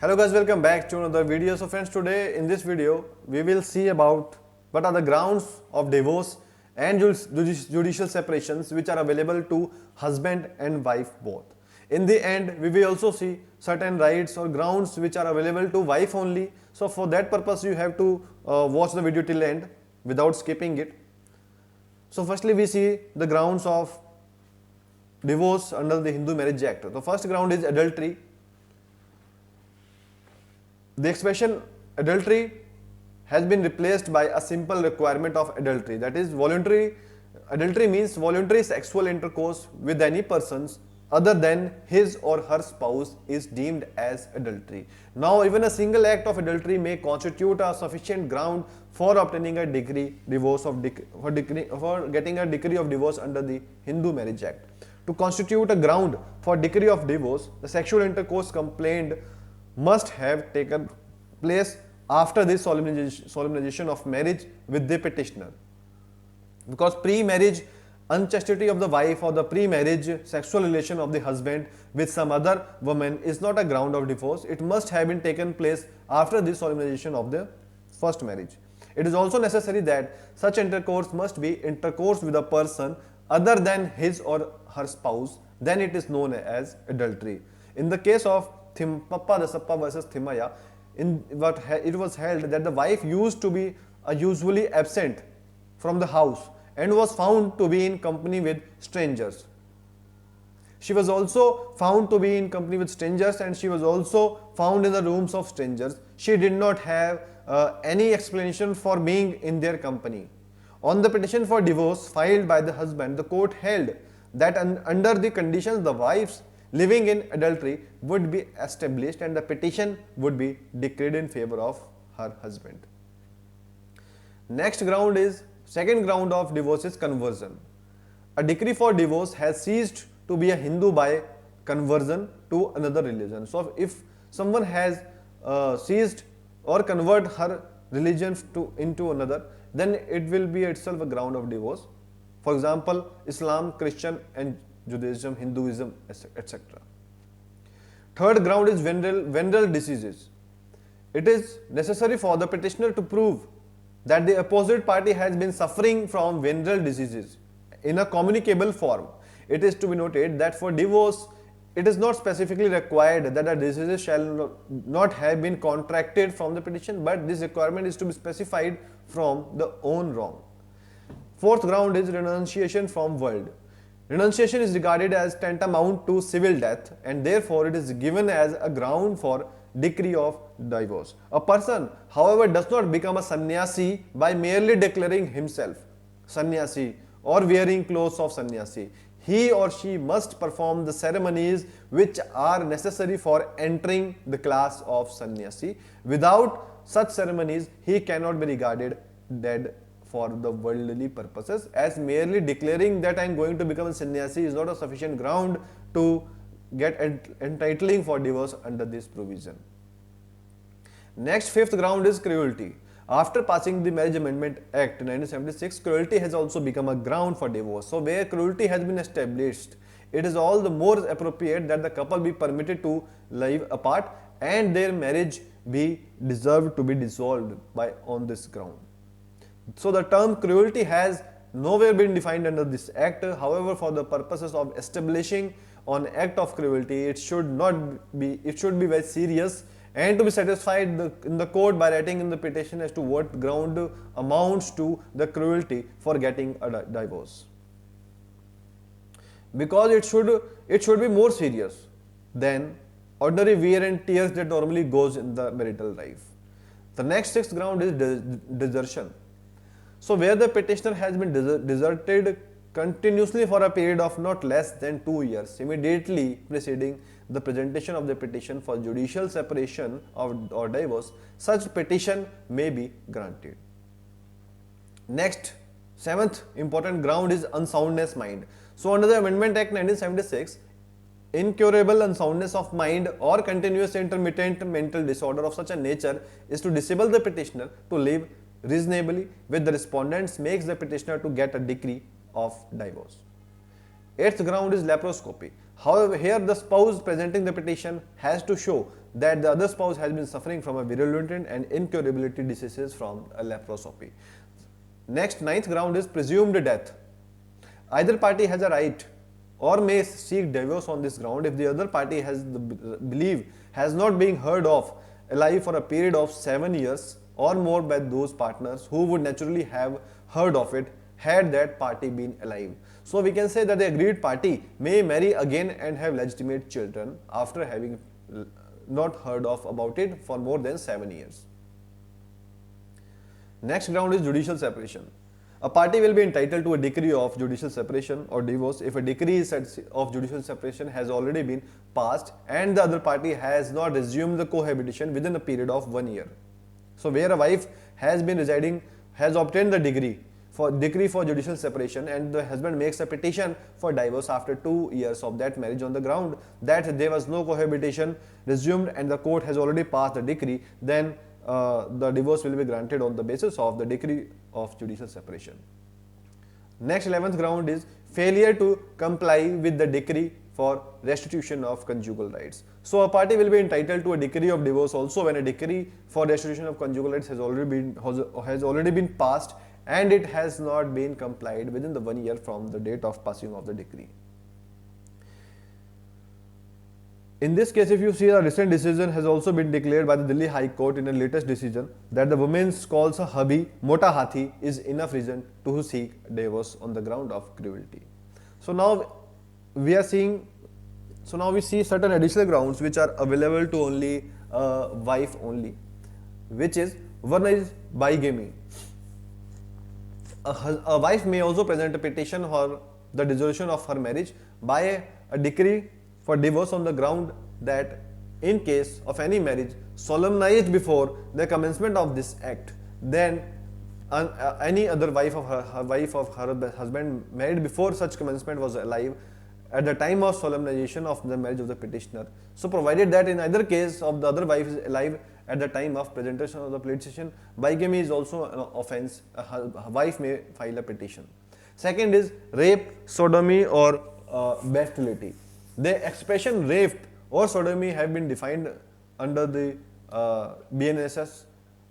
Hello guys, welcome back to another video. So friends, today in this video we will see about what are the grounds of divorce and judicial separations which are available to husband and wife both. In the end, we will also see certain rights or grounds which are available to wife only. So for that purpose you have to watch the video till end without skipping it. So firstly we see the grounds of divorce under the Hindu Marriage Act. The first ground is adultery. The expression adultery has been replaced by a simple requirement of adultery, that is voluntary. Adultery means voluntary sexual intercourse with any persons other than his or her spouse is deemed as adultery. Now even a single act of adultery may constitute a sufficient ground for obtaining a for getting a decree of divorce under the Hindu Marriage Act. To constitute a ground for decree of divorce, the sexual intercourse complained must have taken place after the solemnization of marriage with the petitioner. Because pre-marriage unchastity of the wife or the pre-marriage sexual relation of the husband with some other woman is not a ground of divorce. It must have been taken place after the solemnization of the first marriage. It is also necessary that such intercourse must be intercourse with a person other than his or her spouse, then it is known as adultery. In the case of Papa Dasappa versus Thimaya, it was held that the wife used to be usually absent from the house and was found to be in company with strangers. She was also found to be in company with strangers and she was also found in the rooms of strangers. She did not have any explanation for being in their company. On the petition for divorce filed by the husband, the court held that under the conditions the wife's living in adultery would be established and the petition would be decreed in favor of her husband. Next ground is, second ground of divorce is conversion. A decree for divorce has ceased to be a Hindu by conversion to another religion. So if someone has ceased or convert her religion into another, then it will be itself a ground of divorce. For example, Islam, Christian and Judaism, Hinduism, etc. Third ground is venereal diseases. It is necessary for the petitioner to prove that the opposite party has been suffering from venereal diseases in a communicable form. It is to be noted that for divorce, it is not specifically required that the diseases shall not have been contracted from the petition, but this requirement is to be specified from the own wrong. Fourth ground is renunciation from world. Renunciation is regarded as tantamount to civil death and therefore it is given as a ground for decree of divorce. A person, however, does not become a sannyasi by merely declaring himself sannyasi or wearing clothes of sannyasi. He or she must perform the ceremonies which are necessary for entering the class of sannyasi. Without such ceremonies, he cannot be regarded dead for the worldly purposes, as merely declaring that I am going to become a sannyasi is not a sufficient ground to get entitling for divorce under this provision. Next, fifth ground is cruelty. After passing the Marriage Amendment Act 1976, cruelty has also become a ground for divorce. So where cruelty has been established, it is all the more appropriate that the couple be permitted to live apart and their marriage be deserved to be dissolved on this ground. So the term cruelty has nowhere been defined under this act. However, for the purposes of establishing an act of cruelty, it should be very serious and to be satisfied in the court by writing in the petition as to what ground amounts to the cruelty for getting a divorce. Because it should be more serious than ordinary wear and tears that normally goes in the marital life. The next sixth ground is desertion. So where the petitioner has been deserted continuously for a period of not less than 2 years immediately preceding the presentation of the petition for judicial separation or divorce, such petition may be granted. Next, seventh important ground is unsoundness mind. So under the Amendment Act 1976, incurable unsoundness of mind or continuous intermittent mental disorder of such a nature is to disable the petitioner to live reasonably with the respondents makes the petitioner to get a decree of divorce. Eighth ground is laparoscopy. However, here the spouse presenting the petition has to show that the other spouse has been suffering from a virulent and incurability diseases from a laparoscopy. Next, ninth ground is presumed death. Either party has a right or may seek divorce on this ground if the other party has the belief has not been heard of alive for a period of 7 years or more by those partners who would naturally have heard of it had that party been alive. So we can say that the agreed party may marry again and have legitimate children after having not heard of about it for more than 7 years. Next ground is judicial separation. A party will be entitled to a decree of judicial separation or divorce if a decree of judicial separation has already been passed and the other party has not resumed the cohabitation within a period of 1 year. So where a wife has been residing, has obtained the decree for judicial separation and the husband makes a petition for divorce after 2 years of that marriage on the ground that there was no cohabitation resumed and the court has already passed the decree, then the divorce will be granted on the basis of the decree of judicial separation. Next, 11th ground is failure to comply with the decree for restitution of conjugal rights. So a party will be entitled to a decree of divorce also when a decree for restitution of conjugal rights has already been passed and it has not been complied within the 1 year from the date of passing of the decree. In this case, if you see, a recent decision has also been declared by the Delhi High Court in a latest decision that the woman's calls a hubby, mota hathi is enough reason to seek divorce on the ground of cruelty. So now we see certain additional grounds which are available to only wife only, which is one is bigamy. A wife may also present a petition for the dissolution of her marriage by a decree for divorce on the ground that in case of any marriage solemnized before the commencement of this act, then any other wife of her husband married before such commencement was alive at the time of solemnization of the marriage of the petitioner. So provided that in either case of the other wife is alive at the time of presentation of the petition, bigamy is also an offense. A wife may file a petition. Second is rape, sodomy or bestiality. The expression rape or sodomy have been defined under the BNSS.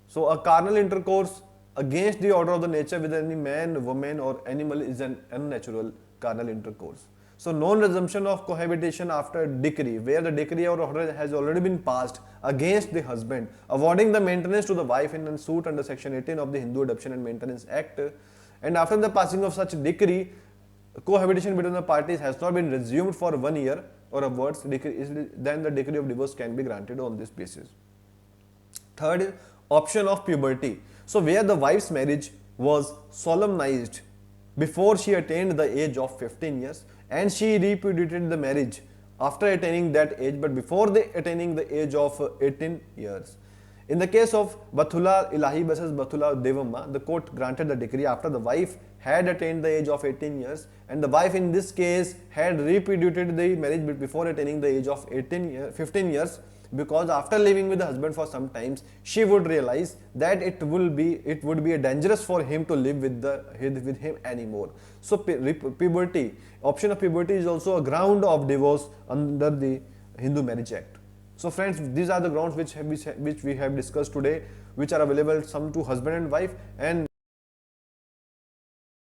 So a carnal intercourse against the order of the nature with any man, woman or animal is an unnatural carnal intercourse. So non-resumption of cohabitation after decree, where the decree or order has already been passed against the husband, awarding the maintenance to the wife in a suit under section 18 of the Hindu Adoption and Maintenance Act, and after the passing of such decree, cohabitation between the parties has not been resumed for 1 year or upwards, then the decree of divorce can be granted on this basis. Third is option of puberty. So where the wife's marriage was solemnized before she attained the age of 15 years and she repudiated the marriage after attaining that age but before attaining the age of 18 years. In the case of Bathula Ilahi versus Bathula Devamma, the court granted the decree after the wife had attained the age of 18 years and the wife in this case had repudiated the marriage before attaining the age of 15 years, because after living with the husband for some times she would realize that it would be dangerous for him to live with him anymore. So puberty, option of puberty is also a ground of divorce under the Hindu Marriage Act. So friends, these are the grounds which we have discussed today, which are available some to husband and wife, and